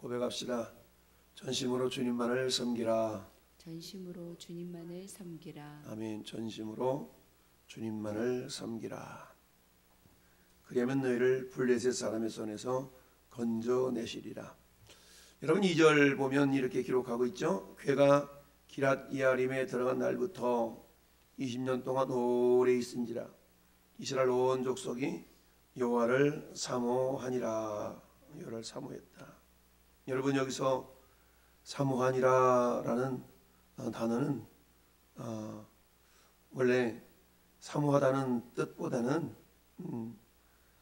고백합시다. 전심으로 주님만을 섬기라. 전심으로 주님만을 섬기라. 아멘. 전심으로 주님만을 섬기라. 그리하면 너희를 블레셋 사람의 손에서 건져내시리라. 여러분 2절 보면 이렇게 기록하고 있죠. 궤가 기랏 이아림에 들어간 날부터 20년 동안 오래 있은지라 이스라엘 온 족속이 여호와를 사모하니라. 여호와를 사모했다. 여러분 여기서 사모하니라라는 단어는 원래 사모하다는 뜻보다는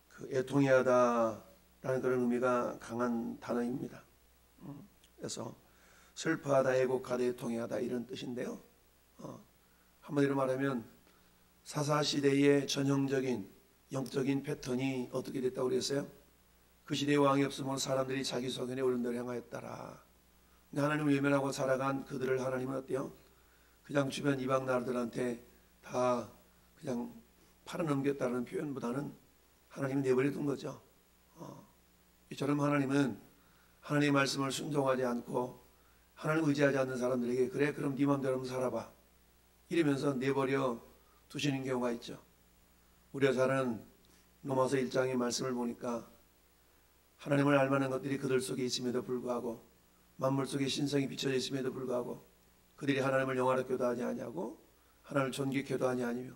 그 애통해하다라는 그런 의미가 강한 단어입니다. 그래서 슬퍼하다, 애곡하다, 애통해하다 이런 뜻인데요. 한마디로 말하면 사사시대의 전형적인 영적인 패턴이 어떻게 됐다고 그랬어요? 그 시대에 왕이 없으면 사람들이 자기 소견에 옳은 대로 행하였더라. 근데 하나님을 외면하고 살아간 그들을 하나님은 어때요? 그냥 주변 이방 나라들한테 다 그냥 팔아넘겼다는 표현보다는 하나님이 내버려 둔 거죠. 이처럼 하나님은 하나님의 말씀을 순종하지 않고 하나님을 의지하지 않는 사람들에게 그래 그럼 네 맘대로 한번 살아봐 이러면서 내버려 두시는 경우가 있죠. 우리가 잘 아는 로마서 1장의 말씀을 보니까 하나님을 알만한 것들이 그들 속에 있음에도 불구하고 만물 속에 신성이 비춰져 있음에도 불구하고 그들이 하나님을 영화롭게도 하지 아니하고 하나님을 존귀케도 하지 아니며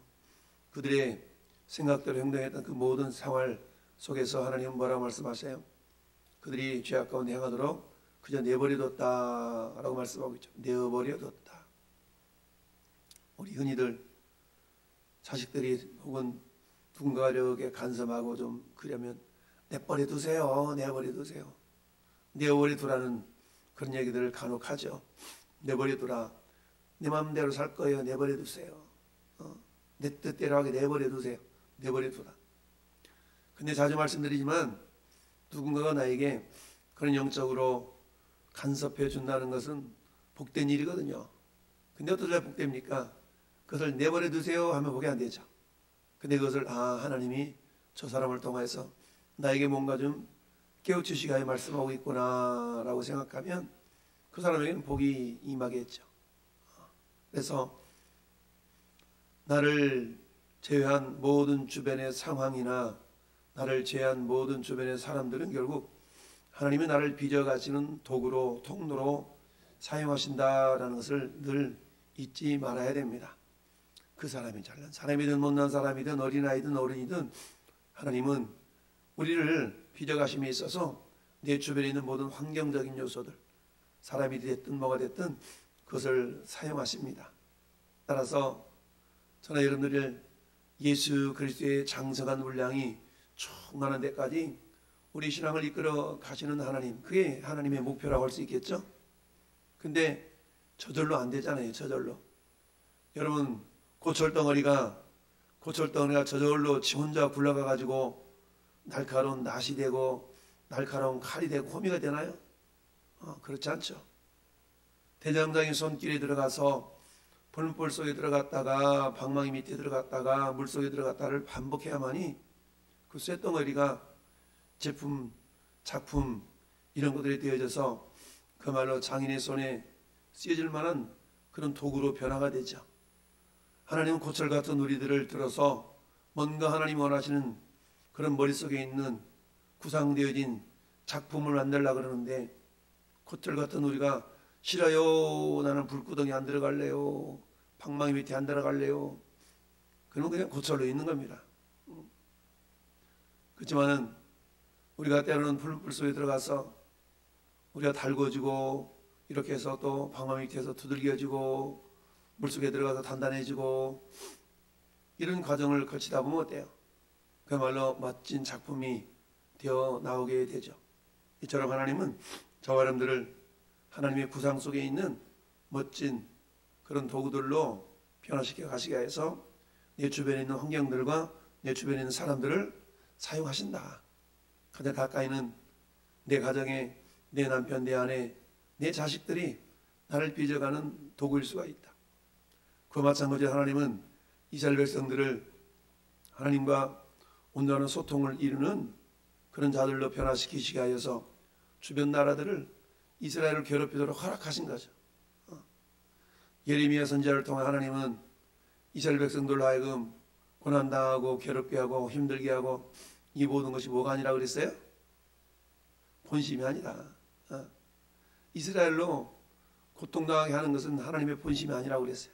그들의 생각대로 행동했던 그 모든 생활 속에서 하나님은 뭐라고 말씀하세요? 그들이 죄악 가운데 행하도록 그저 내버려뒀다라고 말씀하고 있죠. 내버려뒀다. 우리 흔히들 자식들이 혹은 누군가가 이렇게 간섭하고 좀 그러면 내버려두세요. 내버려두세요. 내버려두라는 그런 얘기들을 간혹 하죠. 내버려두라. 내 마음대로 살 거예요. 내버려두세요. 내 뜻대로 하게 내버려두세요. 내버려두라. 근데 자주 말씀드리지만 누군가가 나에게 그런 영적으로 간섭해 준다는 것은 복된 일이거든요. 근데 어떻게 복됩니까? 그것을 내버려 두세요 하면 복이 안 되죠. 근데 그것을 하나님이 저 사람을 통해서 나에게 뭔가 좀 깨우치시기 위해 말씀하고 있구나 라고 생각하면 그 사람에게는 복이 임하겠죠. 그래서 나를 제외한 모든 주변의 상황이나 나를 제외한 모든 주변의 사람들은 결국 하나님이 나를 빚어가시는 도구로 통로로 사용하신다라는 것을 늘 잊지 말아야 됩니다. 그 사람이 잘난 사람이든 못난 사람이든 어린아이든 어른이든 하나님은 우리를 빚어가심에 있어서 내 주변에 있는 모든 환경적인 요소들 사람이 됐든 뭐가 됐든 그것을 사용하십니다. 따라서 저는 여러분들을 예수 그리스도의 장성한 분량이 충만한 데까지 우리 신앙을 이끌어 가시는 하나님, 그게 하나님의 목표라고 할 수 있겠죠. 근데 저절로 안 되잖아요. 저절로. 여러분 고철덩어리가 저절로 지 혼자 굴러가 가지고 날카로운 낫이 되고 날카로운 칼이 되고 호미가 되나요? 그렇지 않죠. 대장장이 손길에 들어가서 불불 속에 들어갔다가 방망이 밑에 들어갔다가 물 속에 들어갔다를 반복해야만이 그 쇳덩어리가 제품, 작품 이런 것들이 되어져서 그말로 장인의 손에 쓰여질 만한 그런 도구로 변화가 되죠. 하나님은 고철 같은 우리들을 들어서 뭔가 하나님 원하시는 그런 머릿속에 있는 구상되어진 작품을 만들려고 그러는데 고철 같은 우리가 싫어요. 나는 불구덩이 안 들어갈래요. 방망이 밑에 안 들어갈래요. 그러면 그냥 고철로 있는 겁니다. 그렇지만은 우리가 때로는 불 속에 들어가서 우리가 달궈지고 이렇게 해서 또 방망이 밑에서 두들겨지고 물속에 들어가서 단단해지고 이런 과정을 거치다 보면 어때요? 그야말로 멋진 작품이 되어 나오게 되죠. 이처럼 하나님은 저와 여러분들을 하나님의 구상 속에 있는 멋진 그런 도구들로 변화시켜 가시게 해서 내 주변에 있는 환경들과 내 주변에 있는 사람들을 사용하신다. 가장 가까이는 내 가정에 내 남편, 내 아내, 내 자식들이 나를 빚어가는 도구일 수가 있다. 그와 마찬가지로 하나님은 이스라엘 백성들을 하나님과 온전한 소통을 이루는 그런 자들로 변화시키시게 하여서 주변 나라들을 이스라엘을 괴롭히도록 허락하신 거죠. 예레미야 선지자를 통해 하나님은 이스라엘 백성들로 하여금 고난당하고 괴롭게 하고 힘들게 하고 이 모든 것이 뭐가 아니라 그랬어요? 본심이 아니라 이스라엘로 고통당하게 하는 것은 하나님의 본심이 아니라고 그랬어요.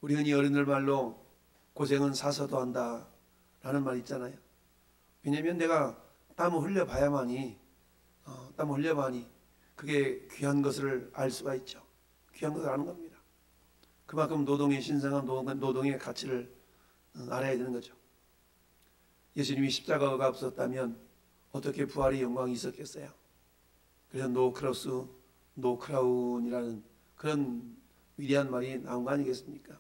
우리 흔히 어른들 말로 고생은 사서도 한다 라는 말 있잖아요. 왜냐하면 내가 땀을 흘려봐야만이 그게 귀한 것을 알 수가 있죠. 귀한 것을 아는 겁니다. 그만큼 노동의 신성한 노동의 가치를 알아야 되는 거죠. 예수님이 십자가가 없었다면 어떻게 부활의 영광이 있었겠어요? 그래서 노 크로스 노 크라운이라는 그런 위대한 말이 나온 거 아니겠습니까?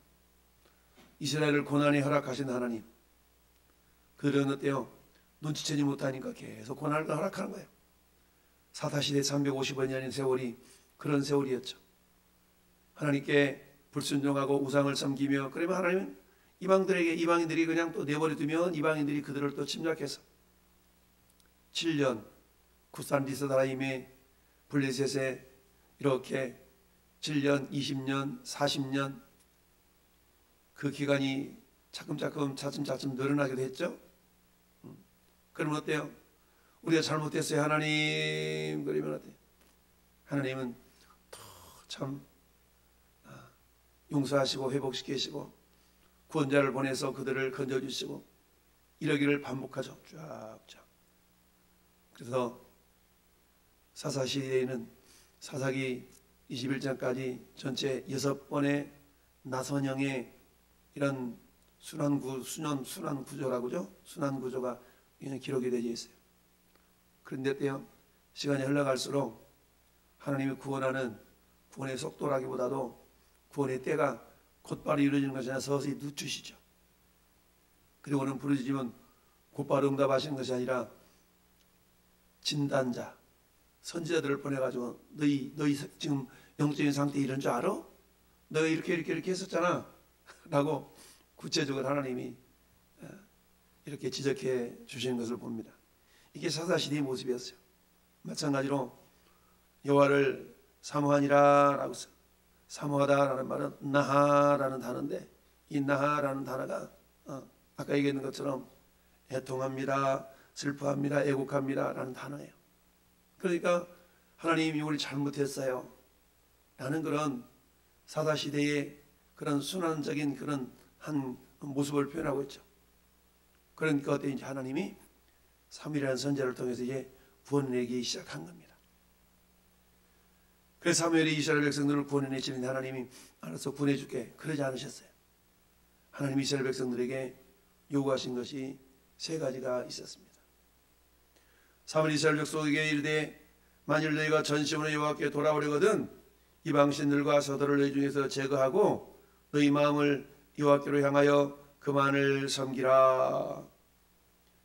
이스라엘을 고난에 허락하신 하나님, 그들은 어때요? 눈치채지 못하니까 계속 고난을 허락하는 거예요. 사사시대 350여년의 세월이 그런 세월이었죠. 하나님께 불순종하고 우상을 섬기며, 그러면 하나님은 이방인들이 그냥 또 내버려두면 이방인들이 그들을 또 침략해서 7년 구산 리스드라임의 블레셋에 이렇게 7년, 20년, 40년 그 기간이 차츰 늘어나기도 했죠. 그러면 어때요? 우리가 잘못했어요 하나님. 그러면 어때요? 하나님은 참 용서하시고 회복시키시고 구원자를 보내서 그들을 건져주시고 이러기를 반복하죠. 쫙쫙. 그래서 사사시대에는 사사기 21장까지 전체 6번의 나선형의 이런 순환 구조라고죠. 순환 구조가 기록이 되어 있어요. 그런데 때요, 시간이 흘러갈수록 하나님이 구원하는 구원의 속도라기보다도 구원의 때가 곧바로 이루어지는 것이 아니라 서서히 늦추시죠. 그리고는 부르짖으면 곧바로 응답하시는 것이 아니라 진단자, 선지자들을 보내가지고 너희 지금 영적인 상태 이런 줄 알아? 너희 이렇게 했었잖아 라고 구체적으로 하나님이 이렇게 지적해 주시는 것을 봅니다. 이게 사사시대의 모습이었어요. 마찬가지로 여호와를 사모하니라 라고 써요. 사모하다라는 말은 나하라는 단어인데, 이 나하라는 단어가 아까 얘기했던 것처럼 애통합니다, 슬퍼합니다, 애곡합니다 라는 단어예요. 그러니까 하나님이 우리 잘못했어요 라는 그런 사사시대의 그런 순환적인 그런 한 모습을 표현하고 있죠. 그러니까 어때 이제 하나님이 사무엘이라는 선지자를 통해서 이제 구원을 내기 시작한 겁니다. 그래서 사무엘이 이스라엘 백성들을 구원해내시는 하나님이 알아서 구원해줄게 그러지 않으셨어요. 하나님이 이스라엘 백성들에게 요구하신 것이 세 가지가 있었습니다. 사무엘 이스라엘 백성에게 이르되 만일 너희가 전심으로 여호와께 돌아오려거든 이방신들과 서도를 너희 중에서 제거하고 너희 마음을 여호와께로 향하여 그만을 섬기라.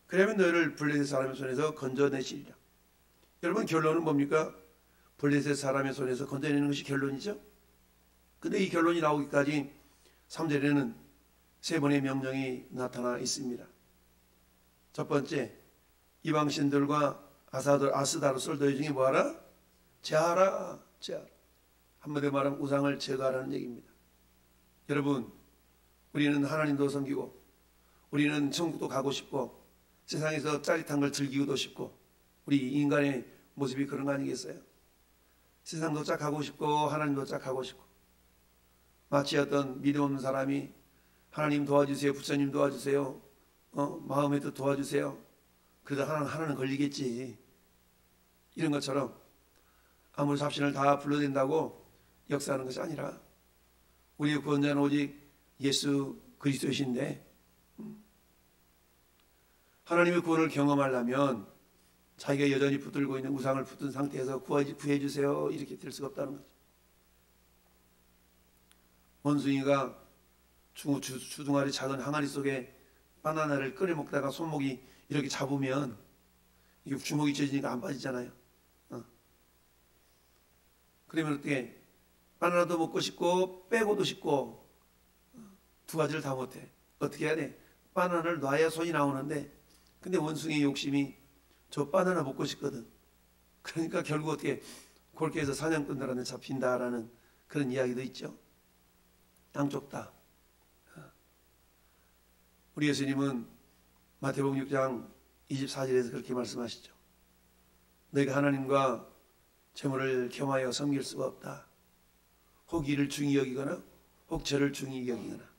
그러면 너희를 블레셋 사람의 손에서 건져내시리라. 여러분 결론은 뭡니까? 블레셋 사람의 손에서 건져내는 것이 결론이죠. 근데 이 결론이 나오기까지 3절에는 세 번의 명령이 나타나 있습니다. 첫 번째, 이방신들과 아스다롯을 너희 중에 뭐하라? 제하라. 한마디로 말하면 우상을 제거하라는 얘기입니다. 여러분, 우리는 하나님도 섬기고 우리는 천국도 가고 싶고 세상에서 짜릿한 걸 즐기고도 싶고 우리 인간의 모습이 그런 거 아니겠어요? 세상도 쫙 가고 싶고 하나님도 쫙 가고 싶고, 마치 어떤 믿음 없는 사람이 하나님 도와주세요, 부처님 도와주세요, 마음에도 도와주세요, 그래도 하나는 걸리겠지, 이런 것처럼 아무리 잡신을 다 불러댄다고 역사하는 것이 아니라 우리의 구원자는 오직 예수 그리스도이신데, 하나님의 구원을 경험하려면 자기가 여전히 붙들고 있는 우상을 붙든 상태에서 구해주세요 이렇게 될 수가 없다는 거죠. 원숭이가 주둥아리 작은 항아리 속에 바나나를 끓여 먹다가 손목이 이렇게 잡으면 이게 주먹이 젖으니까 안 빠지잖아요. 그러면 어떻게 바나나도 먹고 싶고 빼고도 싶고 두 가지를 다 못해. 어떻게 해야 돼? 바나나를 놔야 손이 나오는데, 근데 원숭이의 욕심이 저 바나나 먹고 싶거든. 그러니까 결국 어떻게 그렇게 해서 사냥꾼들한테 잡힌다라는 그런 이야기도 있죠. 양쪽 다. 우리 예수님은 마태복음 6장 24절에서 그렇게 말씀하시죠. 너희가 하나님과 재물을 겸하여 섬길 수가 없다. 혹 이를 중히 여기거나 혹 저를 중히 여기거나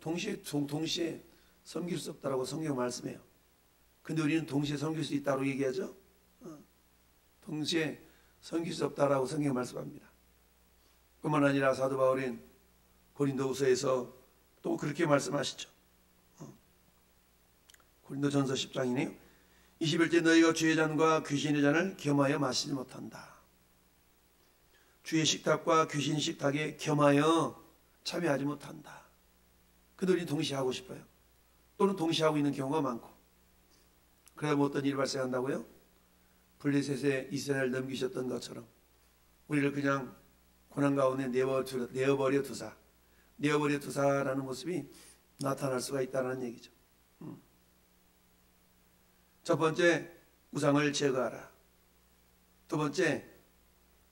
동시에 섬길 수 없다라고 성경 말씀해요. 근데 우리는 동시에 섬길 수 있다고 얘기하죠. 동시에 섬길 수 없다라고 성경 말씀합니다. 뿐만 아니라 사도 바울인 고린도후서에서 또 그렇게 말씀하시죠. 고린도전서 10장이네요. 21절 너희가 주의 잔과 귀신의 잔을 겸하여 마시지 못한다. 주의 식탁과 귀신 식탁에 겸하여 참여하지 못한다. 그들이 동시에 하고 싶어요. 또는 동시에 하고 있는 경우가 많고. 그래야 뭐 어떤 일이 발생한다고요? 블레셋에 이스라엘 넘기셨던 것처럼 우리를 그냥 고난 가운데 내어버려 두사라는 모습이 나타날 수가 있다는 얘기죠. 첫 번째, 우상을 제거하라. 두 번째,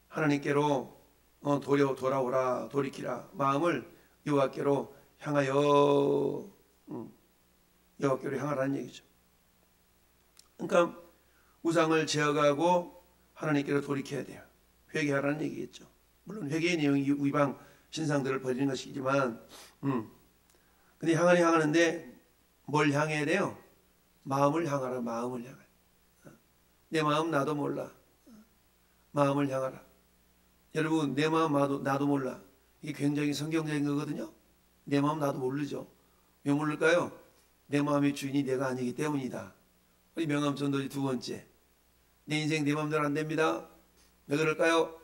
하나님께로 돌아오라, 돌이키라. 마음을 여호와께로 향하라는 얘기죠. 그러니까 우상을 제어하고 하나님께로 돌이켜야 돼요. 회개하라는 얘기겠죠. 물론 회개의 내용이 이방 신상들을 버리는 것이지만 근데 향하는데 뭘 향해야 돼요? 마음을 향하라. 마음을 향하라. 내 마음 나도 몰라. 마음을 향하라. 여러분 내 마음 나도 몰라. 이게 굉장히 성경적인 거거든요. 내 마음 나도 모르죠. 왜 모를까요? 내 마음의 주인이 내가 아니기 때문이다. 우리 명암전도지 두 번째. 내 인생 내 마음대로 안 됩니다. 왜 그럴까요?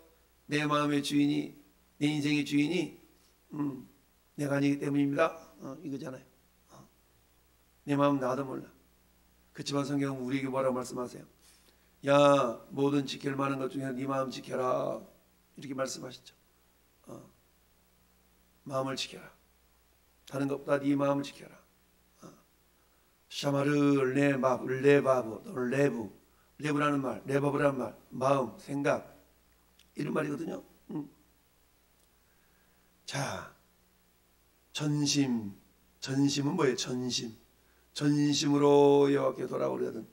내 마음의 주인이, 내 인생의 주인이 내가 아니기 때문입니다. 이거잖아요. 내 마음 나도 몰라. 그렇지만 성경은 우리에게 뭐라고 말씀하세요? 야, 모든 지킬 만한 것 중에 네 마음 지켜라. 이렇게 말씀하시죠. 마음을 지켜라. 다른 것보다 네 마음을 지켜라. 샤마르 레바브 또는 레브라는 말, 레바브라는 말, 마음, 생각 이런 말이거든요. 자, 전심은 뭐예요? 전심으로 여호와께 돌아오려든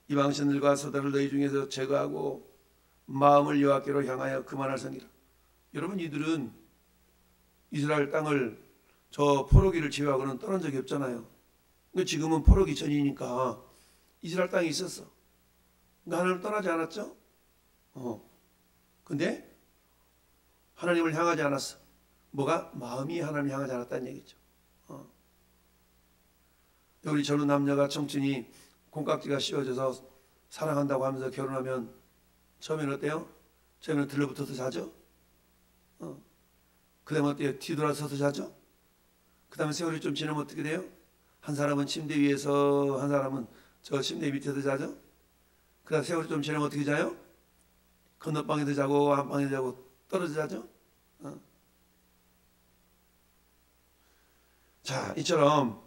이방 신들과 서다를 너희 중에서 제거하고 마음을 여호와께로 향하여 그만할 성기라. 여러분 이들은 이스라엘 땅을 저 포로기를 제외하고는 떠난 적이 없잖아요. 지금은 포로기 전이니까 이스라엘 땅에 있었어. 그러니까 하나님을 떠나지 않았죠? 근데 하나님을 향하지 않았어. 뭐가? 마음이 하나님을 향하지 않았다는 얘기죠. 우리 젊은 남녀가 청춘이 콩깍지가 씌워져서 사랑한다고 하면서 결혼하면 처음에는 어때요? 처음에는 들러붙어서 자죠? 그 다음에 어때요? 뒤돌아서서 자죠? 그 다음에 세월이 좀 지나면 어떻게 돼요? 한 사람은 침대 위에서 한 사람은 저 침대 밑에서 자죠? 그 다음에 세월이 좀 지나면 어떻게 자요? 건너방에도 자고 안방에도 자고 떨어져 자죠? 자, 이처럼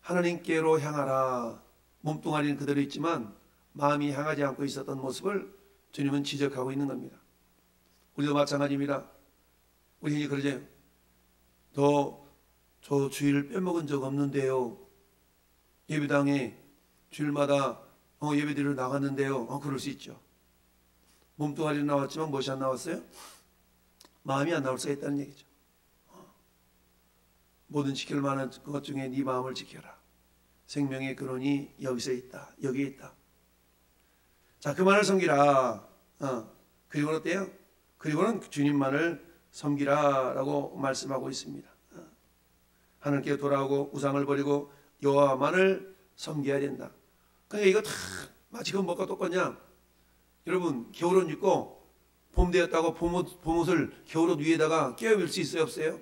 하나님께로 향하라. 몸뚱아리는 그대로 있지만 마음이 향하지 않고 있었던 모습을 주님은 지적하고 있는 겁니다. 우리도 마찬가지입니다. 우리 그러죠. 너 저 주일 빼먹은 적 없는데요. 예배당에 주일마다 예배드리러 나갔는데요. 그럴 수 있죠. 몸뚱아리는 나왔지만 무엇이 안 나왔어요? 마음이 안 나올 수가 있다는 얘기죠. 모든 지킬 만한 것 중에 네 마음을 지켜라. 생명의 근원이 여기서 있다. 여기에 있다. 자, 그만을 섬기라. 그리고는 어때요? 그리고는 주님만을 섬기라 라고 말씀하고 있습니다. 하나님께 돌아오고 우상을 버리고 여호와만을 섬겨야 된다. 그러니까 이거 다 마치 뭐가 똑같냐? 여러분 겨울옷 입고 봄 되었다고 봄옷을 겨울옷 위에다가 끼워 입을 수 있어요? 없어요?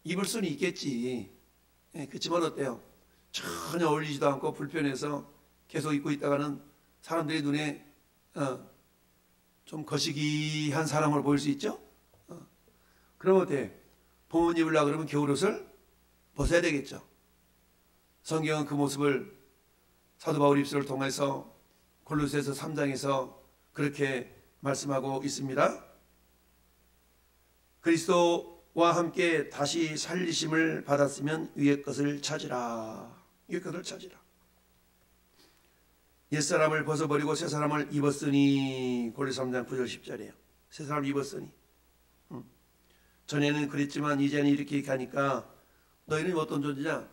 입을 수는 있겠지. 그렇지만 어때요? 전혀 어울리지도 않고 불편해서 계속 입고 있다가는 사람들의 눈에 좀 거시기한 사람으로 보일 수 있죠? 그럼 어때? 봄옷 입으려고 그러면 겨울옷을 벗어야 되겠죠. 성경은 그 모습을 사도 바울 입술을 통해서 골로새서 3장에서 그렇게 말씀하고 있습니다. 그리스도와 함께 다시 살리심을 받았으면 위의 것을 찾으라. 위의 것을 찾으라. 옛사람을 벗어버리고 새사람을 입었으니. 골로새 3장 9절 10절이에요. 새사람을 입었으니. 전에는 그랬지만 이제는 이렇게 가니까 너희는 어떤 존재냐?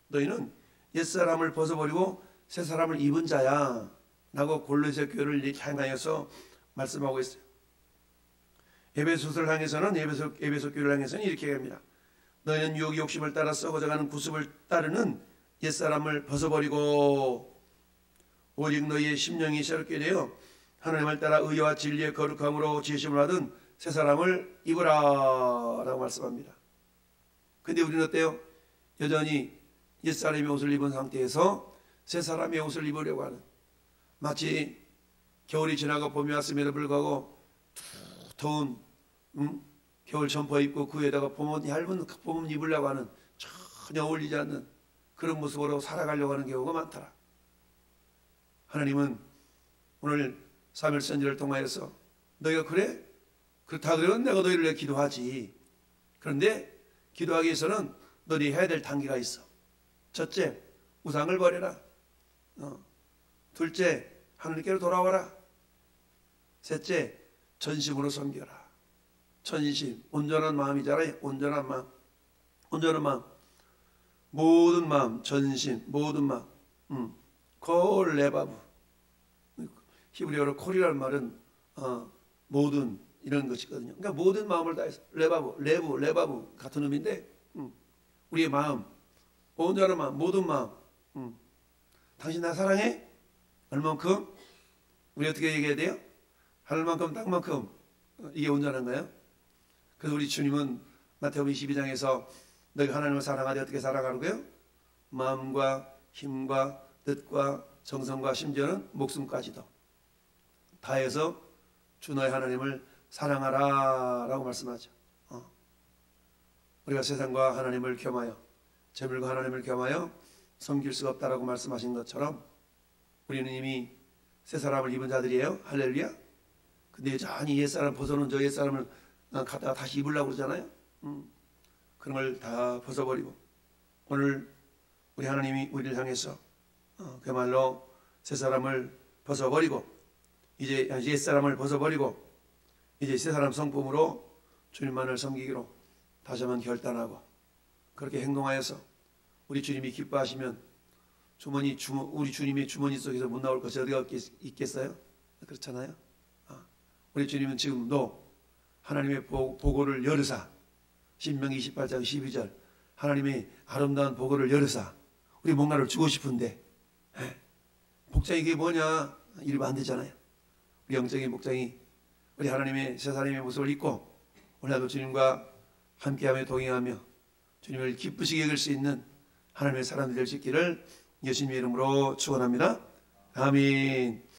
너희는 옛사람을 벗어버리고 새사람을 입은 자야 라고 골로새 교회를 이렇게 향하여서 말씀하고 있어요. 에베소서를 향해서는 에베소 교회를 향해서는 이렇게 합니다. 너희는 유혹의 욕심을 따라 썩어져가는 구습을 따르는 옛사람을 벗어버리고 오직 너희의 심령이 새롭게 되어 하나님을 따라 의와 진리의 거룩함으로 지으심을 받은 새사람을 입으라 라고 말씀합니다. 근데 우리는 어때요? 여전히 옛사람의 옷을 입은 상태에서 새사람의 옷을 입으려고 하는, 마치 겨울이 지나고 봄이 왔음에도 불구하고 더운 겨울 점퍼 입고 그 위에다가 얇은 봄 입으려고 하는, 전혀 어울리지 않는 그런 모습으로 살아가려고 하는 경우가 많더라. 하나님은 오늘 사무엘 선지자를 통하여서 너희가 그래? 그렇다 그러면 내가 너희를 위해 기도하지. 그런데 기도하기 위해서는 너희 해야 될 단계가 있어. 첫째, 우상을 버려라. 둘째, 하나님께로 돌아와라. 셋째, 전심으로 섬겨라. 전심, 온전한 마음이잖아요. 온전한 마음. 온전한 마음. 모든 마음, 전심, 모든 마음. 콜 레바브. 히브리어로 콜이라는 말은 모든 이런 것이거든요. 그러니까 모든 마음을 다해서 레바브, 레바브 같은 의미인데 우리의 마음, 온전한 마음, 모든 마음. 당신 나 사랑해? 얼만큼? 우리 어떻게 얘기해야 돼요? 하늘만큼 땅만큼. 이게 온전한가요? 그래서 우리 주님은 마태복음 22장에서 너희가 하나님을 사랑하되 어떻게 사랑하라고요? 마음과 힘과 뜻과 정성과 심지어는 목숨까지도 다해서 주 너의 하나님을 사랑하라 라고 말씀하죠. 우리가 세상과 하나님을 겸하여, 재물과 하나님을 겸하여 섬길 수가 없다라고 말씀하신 것처럼 우리는 이미 새 사람을 입은 자들이에요. 할렐루야. 근데 여전히 옛사람 벗어놓은 저 옛사람을 갖다가 다시 입으려고 그러잖아요. 그런 걸 다 벗어버리고 오늘 우리 하나님이 우리를 향해서 그야말로 새 사람을 벗어버리고 이제 옛사람을 벗어버리고 이제 새 사람 성품으로 주님만을 섬기기로 다시 한번 결단하고 그렇게 행동하여서 우리 주님이 기뻐하시면 우리 주님의 주머니 속에서 못 나올 것이 어디가 있겠어요? 그렇잖아요. 우리 주님은 지금도 하나님의 보고를 열으사, 신명기 28장 12절 하나님의 아름다운 보고를 열으사 우리 뭔가를 주고 싶은데 목장이 이게 뭐냐 이러면 안 되잖아요. 우리 영적인 목장이 우리 하나님의 새 사람의 모습을 입고 오늘도 주님과 함께하며 동행하며 주님을 기쁘시게 여길 수 있는 하나님의 사람들 될 수 있기를 예수님의 이름으로 축원합니다. 아멘.